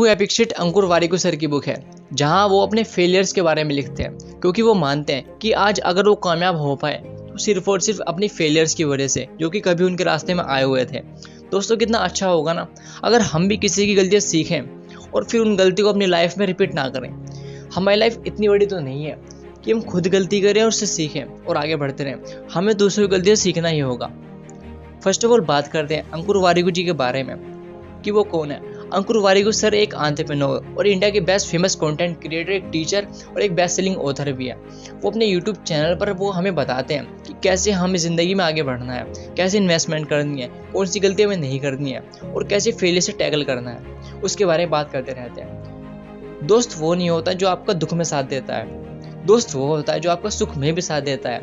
Anku epic अंकुर Warikoo sir की book है, जहां वो अपने फेलियर्स के बारे में लिखते हैं, क्योंकि वो मानते हैं कि आज अगर वो कामयाब हो पाए तो सिर्फ और सिर्फ अपनी फेलियर्स की वजह से, जो कि कभी उनके रास्ते में आए हुए थे। दोस्तों, कितना अच्छा होगा ना अगर हम भी किसी की गलतियाँ सीखें और फिर उन गलती को अपनी लाइफ में रिपीट ना करें। हमारी लाइफ इतनी बड़ी तो नहीं है कि हम खुद गलती करें और उससे सीखें और आगे बढ़ते रहें। हमें दूसरों की गलतियाँ सीखना ही होगा। फर्स्ट ऑफ ऑल बात करते हैं अंकुर वारिकू जी के बारे में कि वो कौन है। अंकुर वारिकू सर एक एंटरप्रेन्योर और इंडिया के बेस्ट फेमस कंटेंट क्रिएटर, एक टीचर और एक बेस्ट सेलिंग ऑथर भी है। वो अपने यूट्यूब चैनल पर वो हमें बताते हैं कि कैसे हमें ज़िंदगी में आगे बढ़ना है, कैसे इन्वेस्टमेंट करनी है, कौन सी गलतियाँ हमें नहीं करनी है और कैसे फेलियर से टैकल करना है, उसके बारे में बात करते रहते हैं। दोस्त वो नहीं होता जो आपका दुख में साथ देता है, दोस्त वो होता है जो आपका सुख में भी साथ देता है।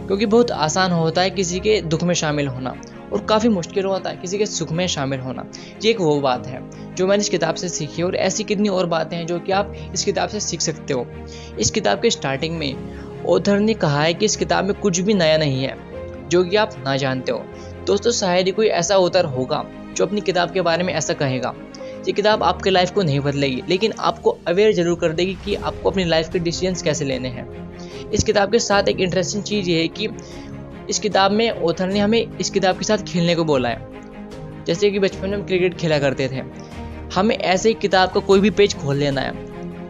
क्योंकि बहुत आसान होता है किसी के दुख में शामिल होना और काफ़ी मुश्किल होता है किसी के सुख में शामिल होना। ये एक वो बात है जो मैंने इस किताब से सीखी है, और ऐसी कितनी और बातें हैं जो कि आप इस किताब से सीख सकते हो। इस किताब के स्टार्टिंग में ऑथर ने कहा है कि इस किताब में कुछ भी नया नहीं है जो कि आप ना जानते हो। दोस्तों, शायद ही कोई ऐसा ऑथर होगा जो अपनी किताब के बारे में ऐसा कहेगा। ये किताब आपके लाइफ को नहीं बदलेगी, लेकिन आपको अवेयर जरूर कर देगी कि आपको अपनी लाइफ के डिसीजंस कैसे लेने हैं। इस किताब के साथ एक इंटरेस्टिंग चीज़ ये है कि इस किताब में ऑथर ने हमें इस किताब के साथ खेलने को बोला है। जैसे कि बचपन में हम क्रिकेट खेला करते थे, हमें ऐसे ही किताब का कोई भी पेज खोल लेना है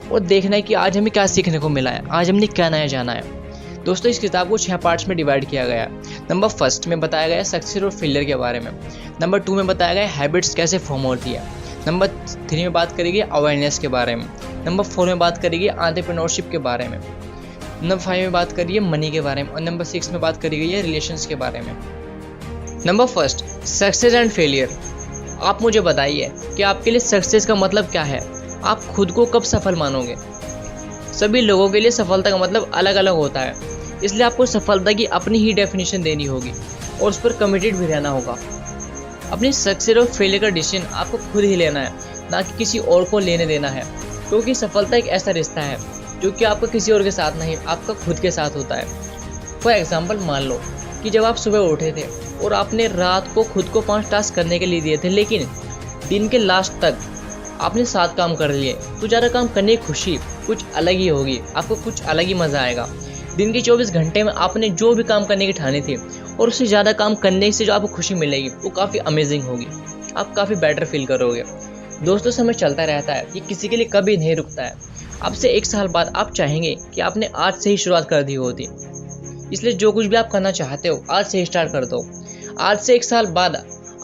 और देखना है कि आज हमें क्या सीखने को मिला है, आज हमने क्या नया जाना है। दोस्तों, इस किताब को 6 पार्ट्स में डिवाइड किया गया है। नंबर 1 में बताया गया है सक्सेस और फेलियर के बारे में। नंबर 2 में बताया गया है हैबिट्स कैसे फॉर्म होती है। नंबर 3 में बात करेगी अवेयरनेस के बारे में। नंबर 4 में बात करेगी एंटरप्रेन्योरशिप के बारे में। नंबर 5 में बात करिए मनी के बारे में, और नंबर 6 में बात करी गई है रिलेशंस के बारे में। Number 1, success and failure. आप मुझे बताइए कि आपके लिए सक्सेस का मतलब क्या है? आप खुद को कब सफल मानोगे? सभी लोगों के लिए सफलता का मतलब अलग अलग होता है, इसलिए आपको सफलता की अपनी ही डेफिनेशन देनी होगी और उस पर कमिटेड भी रहना होगा। अपनी सक्सेस और फेलियर का डिसीजन आपको खुद ही लेना है, ना कि किसी और को लेने देना है। क्योंकि सफलता एक ऐसा रिश्ता है जो कि आपका किसी और के साथ नहीं, आपका खुद के साथ होता है। फॉर एग्जाम्पल, मान लो कि जब आप सुबह उठे थे और आपने रात को खुद को 5 टास्क करने के लिए दिए थे, लेकिन दिन के लास्ट तक आपने 7 काम कर लिए, तो ज़्यादा काम करने की खुशी कुछ अलग ही होगी, आपको कुछ अलग ही मज़ा आएगा। दिन के 24 घंटे में आपने जो भी काम करने की ठानी थी और उससे ज़्यादा काम करने से जो आपको खुशी मिलेगी वो काफ़ी अमेजिंग होगी, आप काफ़ी बेटर फील करोगे। दोस्तों, समय चलता रहता है, ये किसी के लिए कभी नहीं रुकता है। अब से 1 साल बाद आप चाहेंगे कि आपने आज से ही शुरुआत कर दी होती, इसलिए जो कुछ भी आप करना चाहते हो आज से ही स्टार्ट कर दो। आज से 1 साल बाद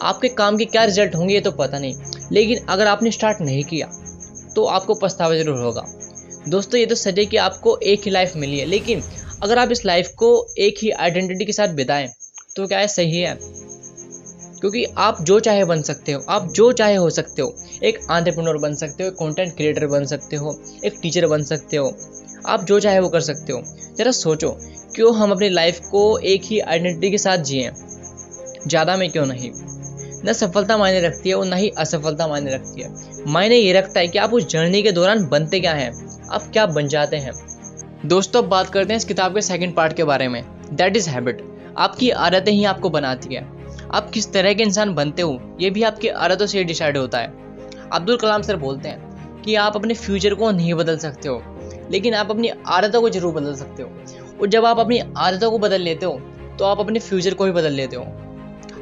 आपके काम के क्या रिजल्ट होंगे ये तो पता नहीं, लेकिन अगर आपने स्टार्ट नहीं किया तो आपको पछतावा जरूर होगा। दोस्तों, ये तो सच है कि आपको एक ही लाइफ मिली है, लेकिन अगर आप इस लाइफ को एक ही आइडेंटिटी के साथ बिताएं तो क्या है, सही है? क्योंकि आप जो चाहे बन सकते हो, आप जो चाहे हो सकते हो। एक एंटरप्रेन्योर बन सकते हो, एक कंटेंट क्रिएटर बन सकते हो, एक टीचर बन सकते हो, आप जो चाहे वो कर सकते हो। जरा सोचो, क्यों हम अपनी लाइफ को एक ही आइडेंटिटी के साथ जिएं? ज़्यादा में क्यों नहीं? न सफलता मायने रखती है और न ही असफलता मायने रखती है। मायने ये रखता है कि आप उस जर्नी के दौरान बनते क्या हैं, आप क्या बन जाते हैं। दोस्तों, अब बात करते हैं इस किताब के 2nd पार्ट के बारे में, दैट इज़ हैबिट। आपकी आदतें ही आपको बनाती है। आप किस तरह के इंसान बनते हो ये भी आपकी आदतों से डिसाइड होता है। अब्दुल कलाम सर बोलते हैं कि आप अपने फ्यूचर को नहीं बदल सकते हो, लेकिन आप अपनी आदतों को जरूर बदल सकते हो। और जब आप अपनी आदतों को बदल लेते हो तो आप अपने फ्यूचर को भी बदल लेते हो।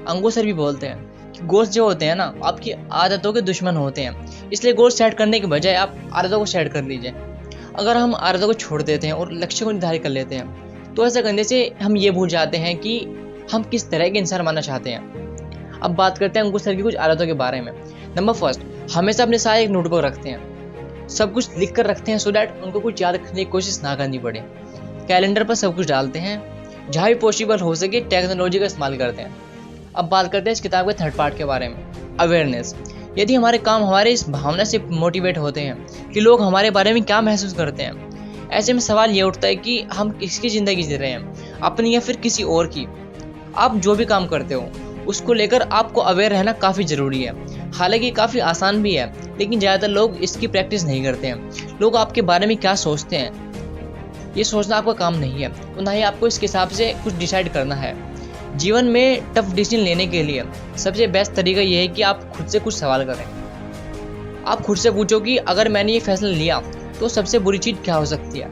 अंकुर सर भी बोलते हैं कि गोल्स जो होते हैं ना, आपकी आदतों के दुश्मन होते हैं। इसलिए गोल सेट करने के बजाय आप आदतों को सेट कर लीजिए। अगर हम आदतों को छोड़ देते हैं और लक्ष्य को निर्धारित कर लेते हैं तो ऐसा करने से हम ये भूल जाते हैं कि हम किस तरह के इंसान बनना चाहते हैं। अब बात करते हैं अंकुर सर की कुछ आदतों के बारे में। नंबर 1, हमेशा अपने साथ एक नोटबुक रखते हैं, सब कुछ लिख कर रखते हैं सो दैट उनको कुछ याद रखने की कोशिश ना करनी पड़े। कैलेंडर पर सब कुछ डालते हैं, जहाँ भी पॉसिबल हो सके टेक्नोलॉजी का इस्तेमाल करते हैं। अब बात करते हैं इस किताब के 3rd पार्ट के बारे में, अवेयरनेस। यदि हमारे काम हमारे इस भावना से मोटिवेट होते हैं कि लोग हमारे बारे में क्या महसूस करते हैं, ऐसे में सवाल ये उठता है कि हम किसकी ज़िंदगी जी रहे हैं, अपनी या फिर किसी और की। आप जो भी काम करते हो उसको लेकर आपको अवेयर रहना काफ़ी ज़रूरी है। हालांकि काफ़ी आसान भी है, लेकिन ज़्यादातर लोग इसकी प्रैक्टिस नहीं करते हैं। लोग आपके बारे में क्या सोचते हैं ये सोचना आपका काम नहीं है, और ना ही आपको इसके हिसाब से कुछ डिसाइड करना है। जीवन में टफ डिसीजन लेने के लिए सबसे बेस्ट तरीका यह है कि आप खुद से कुछ सवाल करें। आप खुद से पूछो कि अगर मैंने ये फैसला लिया तो सबसे बुरी चीज़ क्या हो सकती है,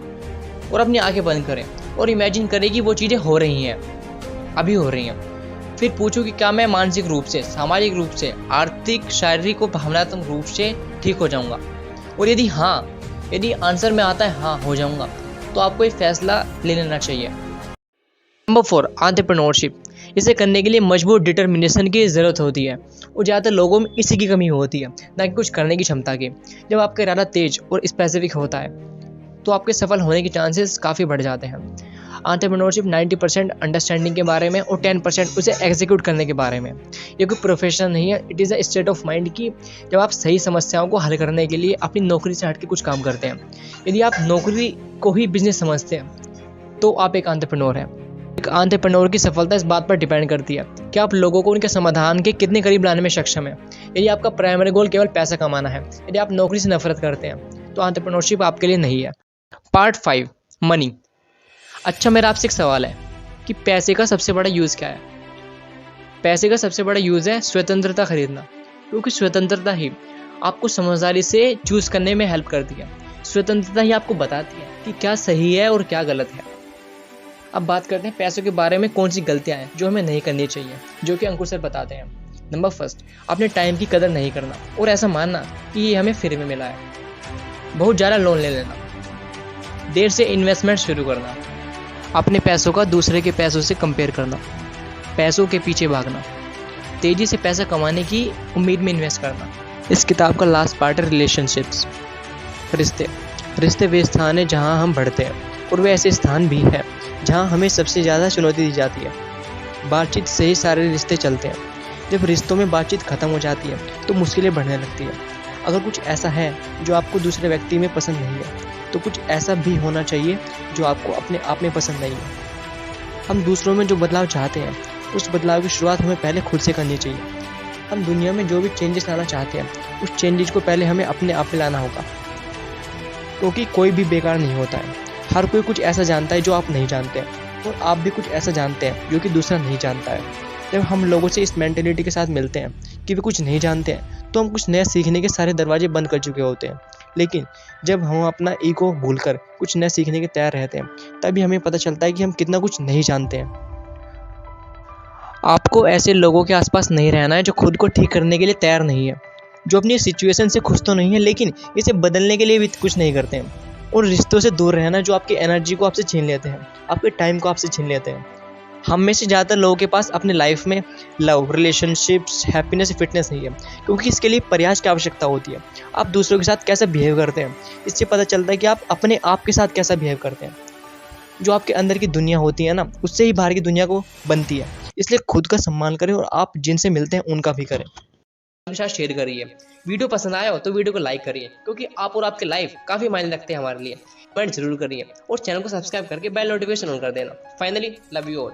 और अपनी आंखें बंद करें और इमेजिन करें कि वो चीज़ें हो रही हैं, अभी हो रही हैं। फिर पूछो कि क्या मैं मानसिक रूप से, सामाजिक रूप से, आर्थिक, शारीरिक और भावनात्मक रूप से ठीक हो जाऊंगा। और यदि आंसर में आता है हाँ हो जाऊंगा, तो आपको ये फैसला ले लेना चाहिए। Number 4, entrepreneurship. इसे करने के लिए मजबूत डिटर्मिनेशन की ज़रूरत होती है, और ज़्यादातर लोगों में इसी की कमी होती है, ना कि कुछ करने की क्षमता की। जब आपका इरादा तेज और स्पेसिफिक होता है तो आपके सफल होने के चांसेस काफ़ी बढ़ जाते हैं। एंटरप्रेन्योरशिप 90% अंडरस्टैंडिंग के बारे में और 10% उसे एग्जीक्यूट करने के बारे में। ये कोई प्रोफेशन नहीं है, it is a state of mind कि जब आप सही समस्याओं को हल करने के लिए अपनी नौकरी से हट के कुछ काम करते हैं। यदि आप नौकरी को ही बिजनेस समझते हैं तो आप एक एंटरप्रेन्योर हैं। एक एंटरप्रेन्योर की सफलता इस बात पर डिपेंड करती है कि आप लोगों को उनके समाधान के कितने करीब लाने में सक्षम है। यदि आपका प्राइमरी गोल केवल पैसा कमाना है, यदि आप नौकरी से नफरत करते हैं, तो एंटरप्रेन्योरशिप आपके लिए नहीं है। Part 5, money. अच्छा, मेरा आपसे एक सवाल है कि पैसे का सबसे बड़ा यूज़ क्या है? पैसे का सबसे बड़ा यूज़ है स्वतंत्रता खरीदना, क्योंकि स्वतंत्रता ही आपको समझदारी से चूज़ करने में हेल्प करती है। स्वतंत्रता ही आपको बताती है कि क्या सही है और क्या गलत है। अब बात करते हैं पैसों के बारे में कौन सी गलतियां हैं जो हमें नहीं करनी चाहिए, जो कि अंकुर सर बताते हैं। नंबर 1, अपने टाइम की कदर नहीं करना और ऐसा मानना कि ये हमें फ्री में मिला है। बहुत ज़्यादा लोन ले लेना, देर से इन्वेस्टमेंट शुरू करना, अपने पैसों का दूसरे के पैसों से कंपेयर करना, पैसों के पीछे भागना, तेज़ी से पैसा कमाने की उम्मीद में इन्वेस्ट करना। इस किताब का लास्ट पार्ट है रिलेशनशिप्स, रिश्ते वे स्थान है जहाँ हम बढ़ते हैं, और वे ऐसे स्थान भी है जहाँ हमें सबसे ज़्यादा चुनौती दी जाती है। बातचीत से ही सारे रिश्ते चलते हैं। जब रिश्तों में बातचीत खत्म हो जाती है तो मुश्किलें बढ़ने लगती है। अगर कुछ ऐसा है जो आपको दूसरे व्यक्ति में पसंद नहीं है, तो कुछ ऐसा भी होना चाहिए जो आपको अपने आप में पसंद नहीं है। हम दूसरों में जो बदलाव चाहते हैं, उस बदलाव की शुरुआत हमें पहले खुद से करनी चाहिए। हम दुनिया में जो भी चेंजेस लाना चाहते हैं, उस चेंजेस को पहले हमें अपने आप में लाना होगा, क्योंकि कोई भी बेकार नहीं होता है। हर कोई कुछ ऐसा जानता है जो आप नहीं जानते हैं, और आप भी कुछ ऐसा जानते हैं जो कि दूसरा नहीं जानता है। जब हम लोगों से इस मेंटेलिटी के साथ मिलते हैं कि वे कुछ नहीं जानते हैं, तो हम कुछ नया सीखने के सारे दरवाजे बंद कर चुके होते हैं। लेकिन जब हम अपना ईगो भूलकर कुछ नया सीखने के तैयार रहते हैं, तभी हमें पता चलता है कि हम कितना कुछ नहीं जानते हैं। आपको ऐसे लोगों के आसपास नहीं रहना है जो खुद को ठीक करने के लिए तैयार नहीं है, जो अपनी सिचुएशन से खुश तो नहीं है लेकिन इसे बदलने के लिए भी कुछ नहीं करते हैं। और रिश्तों से दूर रहना जो आपकी एनर्जी को आपसे छीन लेते हैं, आपके टाइम को आपसे छीन लेते हैं। हम में से ज़्यादातर लोगों के पास अपने लाइफ में लव, रिलेशनशिप्स, हैप्पीनेस, फिटनेस नहीं है, क्योंकि इसके लिए प्रयास की आवश्यकता होती है। आप दूसरों के साथ कैसा बिहेव करते हैं, इससे पता चलता है कि आप अपने आप के साथ कैसा बिहेव करते हैं। जो आपके अंदर की दुनिया होती है ना, उससे ही बाहर की दुनिया को बनती है। इसलिए खुद का सम्मान करें और आप जिनसे मिलते हैं उनका भी करें। अपने साथ शेयर करिए। वीडियो पसंद आया हो तो वीडियो को लाइक करिए, क्योंकि आप और आपके लाइफ काफ़ी मायने रखते हैं हमारे लिए। कमेंट जरूर करिए और चैनल को सब्सक्राइब करके बेल नोटिफिकेशन ऑन कर देना। Finally, love you all.